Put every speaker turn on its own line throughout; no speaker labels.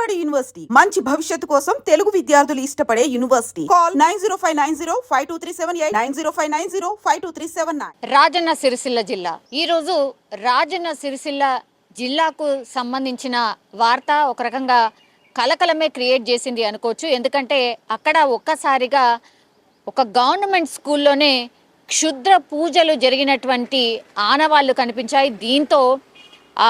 Vijayawada university మంచి భవిష్యత్తు కోసం తెలుగు విద్యార్థులు ఇష్టపడే యూనివర్సిటీ. కాల్ 9059052378 9059052379.
రాజన్న సిరిసిల్ల జిల్లా. ఈరోజు రాజన్న సిరిసిల్ల జిల్లాకు సంబంధించిన వార్త ఒక రకంగా కలకలమే క్రియేట్ చేసింది అనుకోవచ్చు. ఎందుకంటే అక్కడ ఒక్కసారిగా ఒక గవర్నమెంట్ స్కూల్లోనే క్షుద్ర పూజలు జరిగినటువంటి ఆనవాళ్లు కనిపించాయి. దీంతో ఆ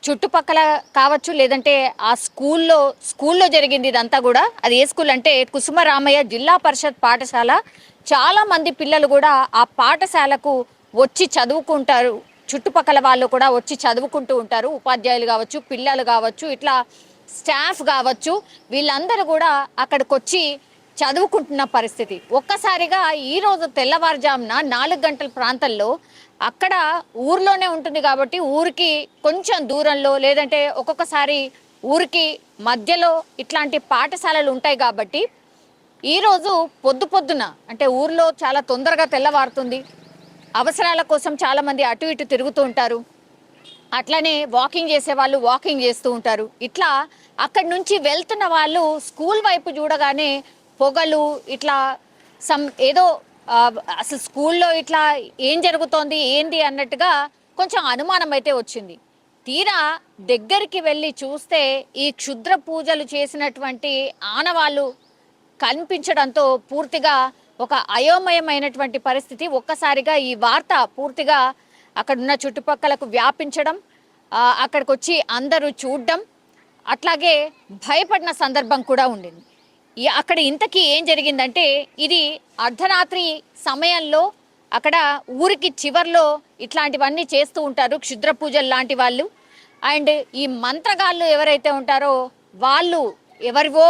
చుట్టుపక్కల కావచ్చు, లేదంటే ఆ స్కూల్లో జరిగింది ఇదంతా కూడా. అది ఏ స్కూల్ అంటే కుసుమరామయ్య జిల్లా పరిషత్ పాఠశాల. చాలా మంది పిల్లలు కూడా ఆ పాఠశాలకు వచ్చి చదువుకుంటారు. చుట్టుపక్కల వాళ్ళు కూడా వచ్చి చదువుకుంటూ ఉంటారు. ఉపాధ్యాయులు కావచ్చు, పిల్లలు కావచ్చు, ఇట్లా స్టాఫ్ కావచ్చు, వీళ్ళందరూ కూడా అక్కడికి వచ్చి చదువుకుంటున్న పరిస్థితి. ఒక్కసారిగా ఈరోజు తెల్లవారుజామున 4 గంటల ప్రాంతంలో అక్కడ ఊర్లోనే ఉంటుంది కాబట్టి ఊరికి కొంచెం దూరంలో, లేదంటే ఒక్కొక్కసారి ఊరికి మధ్యలో ఇట్లాంటి పాఠశాలలు ఉంటాయి కాబట్టి ఈరోజు పొద్దున అంటే ఊర్లో చాలా తొందరగా తెల్లవారుతుంది. అవసరాల కోసం చాలామంది అటు ఇటు తిరుగుతూ ఉంటారు. అట్లనే వాకింగ్ చేసే వాళ్ళు వాకింగ్ చేస్తూ ఉంటారు. ఇట్లా అక్కడి నుంచి వెళ్తున్న వాళ్ళు స్కూల్ వైపు చూడగానే పొగలు, ఇట్లా ఏదో అసలు స్కూల్లో ఇట్లా ఏం జరుగుతోంది ఏంది అన్నట్టుగా కొంచెం అనుమానం అయితే వచ్చింది. తీరా దగ్గరికి వెళ్ళి చూస్తే ఈ క్షుద్ర పూజలు చేసినటువంటి ఆనవాళ్ళు కనిపించడంతో పూర్తిగా ఒక అయోమయమైనటువంటి పరిస్థితి. ఒక్కసారిగా ఈ వార్త పూర్తిగా అక్కడున్న చుట్టుపక్కలకు వ్యాపించడం, అక్కడికి వచ్చి అందరూ చూడడం, అట్లాగే భయపడిన సందర్భం కూడా ఉండింది. అక్కడ ఇంతకీ ఏం జరిగిందంటే, ఇది అర్ధరాత్రి సమయంలో అక్కడ ఊరికి చివర్లో ఇట్లాంటివన్నీ చేస్తూ ఉంటారు, క్షుద్ర పూజలు లాంటి వాళ్ళు. అండ్ ఈ మంత్రగాళ్ళు ఎవరైతే ఉంటారో వాళ్ళు ఎవరివో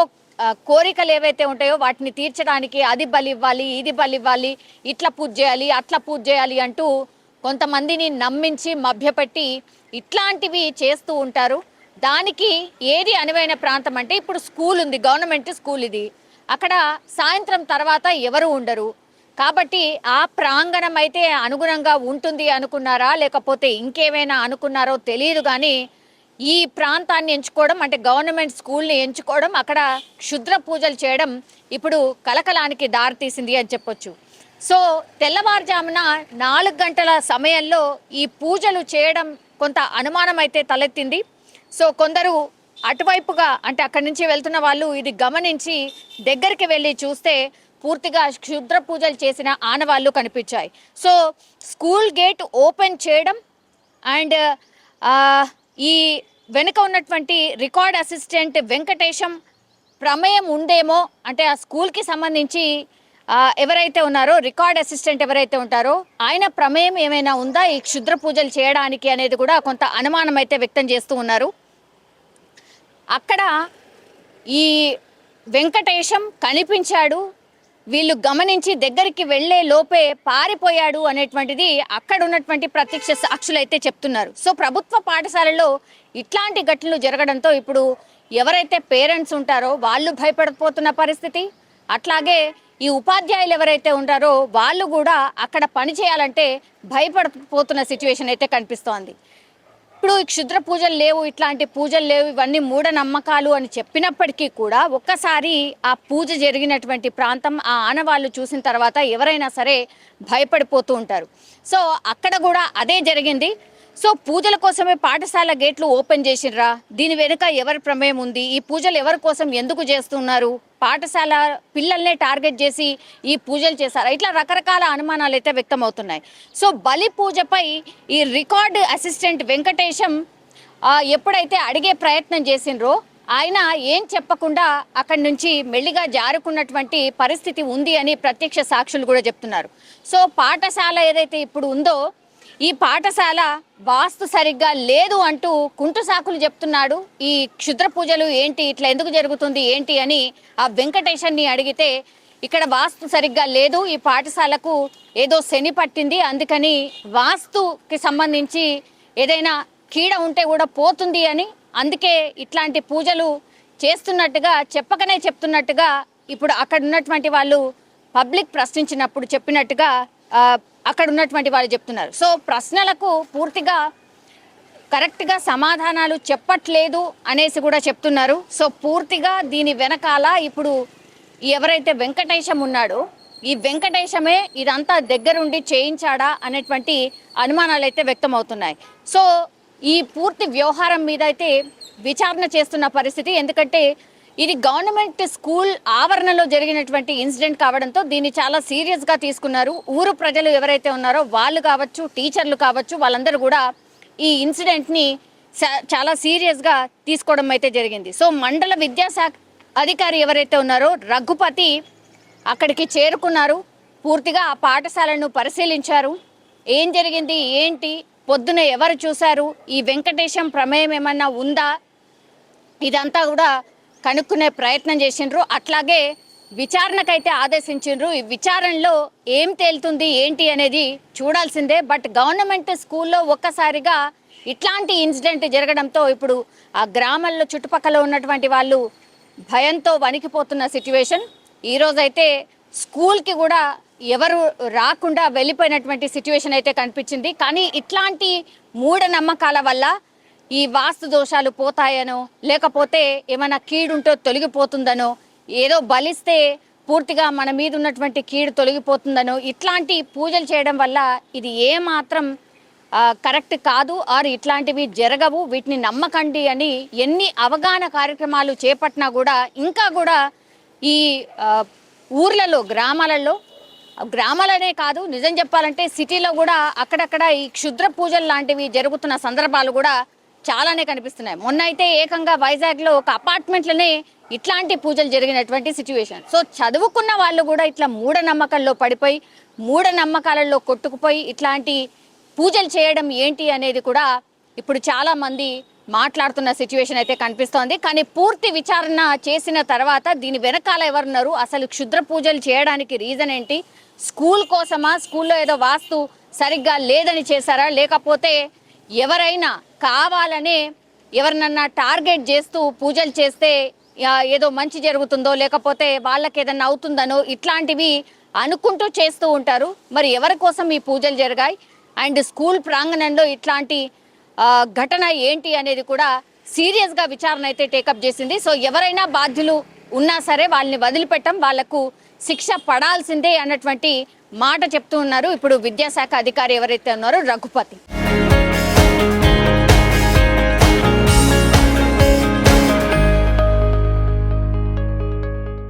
కోరికలు ఏవైతే ఉంటాయో వాటిని తీర్చడానికి అది బలి ఇవ్వాలి, ఇది బలి ఇవ్వాలి, ఇట్లా పూజ చేయాలి, అట్లా పూజ చేయాలి అంటూ కొంతమందిని నమ్మించి మభ్యపెట్టి ఇట్లాంటివి చేస్తూ ఉంటారు. దానికి ఏది అనువైన ప్రాంతం అంటే, ఇప్పుడు స్కూల్ ఉంది, గవర్నమెంట్ స్కూల్ ఇది. అక్కడ సాయంత్రం తర్వాత ఎవరు ఉండరు కాబట్టి ఆ ప్రాంగణం అయితే అనుగుణంగా ఉంటుంది అనుకున్నారా, లేకపోతే ఇంకేమైనా అనుకున్నారో తెలియదు. కానీ ఈ ప్రాంతాన్ని ఎంచుకోవడం అంటే గవర్నమెంట్ స్కూల్ని ఎంచుకోవడం, అక్కడ క్షుద్ర పూజలు చేయడం ఇప్పుడు కలకలానికి దారితీసింది అని చెప్పొచ్చు. సో తెల్లవారుజామున 4 గంటల సమయంలో ఈ పూజలు చేయడం కొంత అనుమానం అయితే తలెత్తింది. సో కొందరు అటువైపుగా అంటే అక్కడి నుంచి వెళ్తున్న వాళ్ళు ఇది గమనించి దగ్గరికి వెళ్ళి చూస్తే పూర్తిగా క్షుద్ర పూజలు చేసిన ఆనవాళ్ళు కనిపించాయి. సో స్కూల్ గేట్ ఓపెన్ చేయడం అండ్ ఈ వెనుక ఉన్నటువంటి రికార్డ్ అసిస్టెంట్ వెంకటేశం ప్రమేయం ఉందేమో, అంటే ఆ స్కూల్కి సంబంధించి ఎవరైతే ఉన్నారో రికార్డ్ అసిస్టెంట్ ఎవరైతే ఉంటారో ఆయన ప్రమేయం ఏమైనా ఉందా ఈ క్షుద్ర పూజలు చేయడానికి అనేది కూడా కొంత అనుమానం అయితే వ్యక్తం చేస్తూ ఉన్నారు. అక్కడ ఈ వెంకటేశం కనిపించాడు, వీళ్ళు గమనించి దగ్గరికి వెళ్లే లోపే పారిపోయాడు అనేటువంటిది అక్కడ ఉన్నటువంటి ప్రత్యక్ష సాక్షులు అయితే చెప్తున్నారు. సో ప్రభుత్వ పాఠశాలలో ఇట్లాంటి ఘటనలు జరగడంతో ఇప్పుడు ఎవరైతే పేరెంట్స్ ఉంటారో వాళ్ళు భయపడిపోతున్న పరిస్థితి, అట్లాగే ఈ ఉపాధ్యాయులు ఎవరైతే ఉంటారో వాళ్ళు కూడా అక్కడ పని చేయాలంటే భయపడిపోతున్న సిచ్యువేషన్ అయితే కనిపిస్తోంది. ఇప్పుడు ఈ క్షుద్ర పూజలు లేవు, ఇట్లాంటి పూజలు లేవు, ఇవన్నీ మూఢనమ్మకాలు అని చెప్పినప్పటికీ కూడా ఒక్కసారి ఆ పూజ జరిగినటువంటి ప్రాంతం, ఆ ఆనవాళ్ళు చూసిన తర్వాత ఎవరైనా సరే భయపడిపోతూ ఉంటారు. సో అక్కడ కూడా అదే జరిగింది. సో పూజల కోసమే పాఠశాల గేట్లు ఓపెన్ చేసిర్రా, దీని వెనుక ఎవరి ప్రమేయం ఉంది, ఈ పూజలు ఎవరి కోసం ఎందుకు చేస్తున్నారు, పాఠశాల పిల్లల్నే టార్గెట్ చేసి ఈ పూజలు చేశారా, ఇట్లా రకరకాల అనుమానాలు అయితే వ్యక్తం అవుతున్నాయి. సో బలి పూజపై ఈ రికార్డ్ అసిస్టెంట్ వెంకటేశం ఎప్పుడైతే అడిగే ప్రయత్నం చేసిండ్రో ఆయన ఏం చెప్పకుండా అక్కడి నుంచి మెల్లిగా జారుకున్నటువంటి పరిస్థితి ఉంది అని ప్రత్యక్ష సాక్షులు కూడా చెప్తున్నారు. సో పాఠశాల ఏదైతే ఇప్పుడు ఉందో ఈ పాఠశాల వాస్తు సరిగ్గా లేదు అంటూ కుంటు సాకులు చెప్తున్నాడు. ఈ క్షుద్ర పూజలు ఏంటి, ఇట్లా ఎందుకు జరుగుతుంది ఏంటి అని ఆ వెంకటేశాన్ని అడిగితే ఇక్కడ వాస్తు సరిగ్గా లేదు, ఈ పాఠశాలకు ఏదో శని పట్టింది, అందుకని వాస్తుకి సంబంధించి ఏదైనా కీడ ఉంటే కూడా పోతుంది అని, అందుకే ఇట్లాంటి పూజలు చేస్తున్నట్టుగా చెప్పకనే చెప్తున్నట్టుగా ఇప్పుడు అక్కడ ఉన్నటువంటి వాళ్ళు పబ్లిక్ ప్రశ్నించినప్పుడు చెప్పినట్టుగా అక్కడ ఉన్నటువంటి వాళ్ళు చెప్తున్నారు. సో ప్రశ్నలకు పూర్తిగా కరెక్ట్గా సమాధానాలు చెప్పట్లేదు అనేసి కూడా చెప్తున్నారు. సో పూర్తిగా దీని వెనకాల ఇప్పుడు ఎవరైతే వెంకటేశం ఉన్నాడో ఈ వెంకటేశమే ఇదంతా దగ్గరుండి చేయించాడా అనేటువంటి అనుమానాలు అయితే వ్యక్తం అవుతున్నాయి. సో ఈ పూర్తి వ్యవహారం మీద అయితే విచారణ చేస్తున్న పరిస్థితి. ఎందుకంటే ఇది గవర్నమెంట్ స్కూల్ ఆవరణలో జరిగినటువంటి ఇన్సిడెంట్ కావడంతో దీన్ని చాలా సీరియస్గా తీసుకున్నారు. ఊరు ప్రజలు ఎవరైతే ఉన్నారో వాళ్ళు కావచ్చు, టీచర్లు కావచ్చు, వాళ్ళందరూ కూడా ఈ ఇన్సిడెంట్ని చాలా సీరియస్గా తీసుకోవడం అయితే జరిగింది. సో మండల విద్యాశాఖ అధికారి ఎవరైతే ఉన్నారో రఘుపతి అక్కడికి చేరుకున్నారు. పూర్తిగా ఆ పాఠశాలను పరిశీలించారు. ఏం జరిగింది, ఏంటి, పొద్దున ఎవరు చూశారు, ఈ వెంకటేశం ప్రమేయం ఏమన్నా ఉందా, ఇదంతా కూడా కనుక్కునే ప్రయత్నం చేసిండ్రు. అట్లాగే విచారణకైతే ఆదేశించిండ్రు. ఈ విచారణలో ఏం తేలుతుంది ఏంటి అనేది చూడాల్సిందే. బట్ గవర్నమెంట్ స్కూల్లో ఒక్కసారిగా ఇట్లాంటి ఇన్సిడెంట్ జరగడంతో ఇప్పుడు ఆ గ్రామాల్లో చుట్టుపక్కల ఉన్నటువంటి వాళ్ళు భయంతో వణికిపోతున్న సిచ్యువేషన్. ఈరోజైతే స్కూల్కి కూడా ఎవరు రాకుండా వెళ్ళిపోయినటువంటి సిచ్యువేషన్ అయితే కనిపించింది. కానీ ఇట్లాంటి మూఢనమ్మకాల వల్ల ఈ వాస్తు దోషాలు పోతాయనో, లేకపోతే ఏమైనా కీడుంటో తొలగిపోతుందనో, ఏదో బలిస్తే పూర్తిగా మన మీద ఉన్నటువంటి కీడు తొలగిపోతుందనో, ఇట్లాంటి పూజలు చేయడం వల్ల ఇది ఏమాత్రం కరెక్ట్ కాదు, ఆర్ ఇట్లాంటివి జరగవు, వీటిని నమ్మకండి అని ఎన్ని అవగాహన కార్యక్రమాలు చేపట్టినా కూడా ఇంకా కూడా ఈ ఊర్లలో గ్రామాలనే కాదు, నిజం చెప్పాలంటే సిటీలో కూడా అక్కడక్కడ ఈ క్షుద్ర పూజలు లాంటివి జరుగుతున్న సందర్భాలు కూడా చాలానే కనిపిస్తున్నాయి. మొన్న అయితే ఏకంగా వైజాగ్లో ఒక అపార్ట్మెంట్లోనే ఇట్లాంటి పూజలు జరిగినటువంటి సిచ్యువేషన్. సో చదువుకున్న వాళ్ళు కూడా ఇట్లా మూఢనమ్మకాల్లో పడిపోయి, మూఢనమ్మకాలలో కొట్టుకుపోయి ఇట్లాంటి పూజలు చేయడం ఏంటి అనేది కూడా ఇప్పుడు చాలా మంది మాట్లాడుతున్న సిచ్యువేషన్ అయితే కనిపిస్తోంది. కానీ పూర్తి విచారణ చేసిన తర్వాత దీని వెనకాల ఎవరున్నారు, అసలు క్షుద్ర పూజలు చేయడానికి రీజన్ ఏంటి, స్కూల్ కోసమా, స్కూల్లో ఏదో వాస్తు సరిగ్గా లేదని చేశారా, లేకపోతే ఎవరైనా కావాలనే ఎవరినన్నా టార్గెట్ చేస్తూ పూజలు చేస్తే ఏదో మంచి జరుగుతుందో, లేకపోతే వాళ్ళకి ఏదన్నా అవుతుందనో ఇట్లాంటివి అనుకుంటూ చేస్తూ ఉంటారు. మరి ఎవరి కోసం ఈ పూజలు జరిగాయి అండ్ స్కూల్ ప్రాంగణంలో ఇట్లాంటి ఘటన ఏంటి అనేది కూడా సీరియస్గా విచారణ అయితే టేకప్ చేసింది. సో ఎవరైనా బాధ్యులు ఉన్నా సరే వాళ్ళని వదిలిపెట్టం, వాళ్లకు శిక్ష పడాల్సిందే అన్నటువంటి మాట చెప్తూ ఉన్నారు ఇప్పుడు విద్యాశాఖ అధికారి ఎవరైతే ఉన్నారో రఘుపతి.